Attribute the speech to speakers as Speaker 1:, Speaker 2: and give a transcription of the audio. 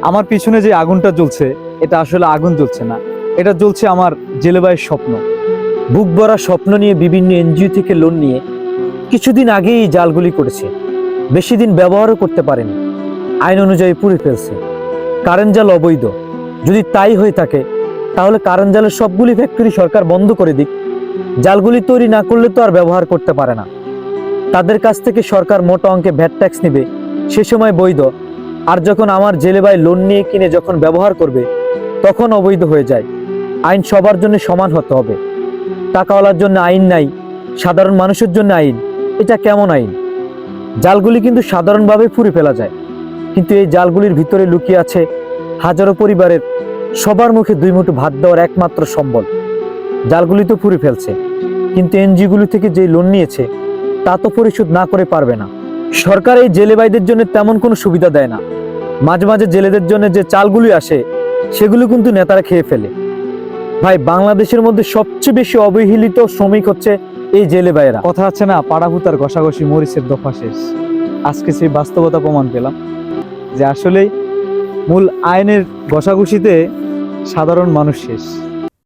Speaker 1: আমার পিছনে যে আগুনটা জ্বলছে এটা আসলে আগুন জ্বলছে না, এটা জ্বলছে আমার জেলে ভাইয়ের স্বপ্ন।
Speaker 2: বুক ভরা স্বপ্ন নিয়ে বিভিন্ন এনজিও থেকে লোন নিয়ে কিছুদিন আগেই এই জালগুলি করেছে, বেশি দিন ব্যবহারও করতে পারেনি, আইন অনুযায়ী পুড়ে ফেলছে। কারেন্ট জাল অবৈধ, যদি তাই হয়ে থাকে তাহলে কারেন্ট জালের সবগুলি ফ্যাক্টরি সরকার বন্ধ করে দিক। জালগুলি তৈরি না করলে তো আর ব্যবহার করতে পারে না। তাদের কাছ থেকে সরকার মোটা অঙ্কে ভ্যাট ট্যাক্স নেবে, সে সময় বৈধ। আর যখন আমার জেলে ভাই লোন নিয়ে কিনে যখন ব্যবহার করবে তখন অবৈধ হয়ে যায়। আইন সবার জন্য সমান হতে হবে। টাকাওয়ালার জন্য আইন নাই, সাধারণ মানুষের জন্য আইন, এটা কেমন আইন? জালগুলি কিন্তু সাধারণভাবে পুড়ে ফেলা যায়, কিন্তু এই জালগুলির ভিতরে লুকিয়ে আছে হাজারো পরিবারের সবার মুখে দুই মুঠো ভাত দেওয়ার একমাত্র সম্বল। জালগুলি তো পুড়ে ফেলছে, কিন্তু এনজিওগুলি থেকে যে লোন নিয়েছে তা তো পরিশোধ না করে পারবে না। সরকার এই জেলে ভাইদের জন্য তেমন কোনো সুবিধা দেয় না। মাঝে মাঝে জেলেদের জন্য যে চালগুলি আসে সেগুলো কিন্তু নেতারা খেয়ে ফেলে। ভাই, বাংলাদেশের মধ্যে সবচেয়ে বেশি অবহেলিত শ্রমিক হচ্ছে এই জেলে ভাইয়েরা।
Speaker 1: কথা আছে না, পাড়াভূতার ঘষাঘষি মরিচের দফা শেষ। আজকে সেই বাস্তবতা প্রমাণ পেলাম যে আসলেই মূল আইনের ঘষাঘষিতে সাধারণ মানুষ শেষ।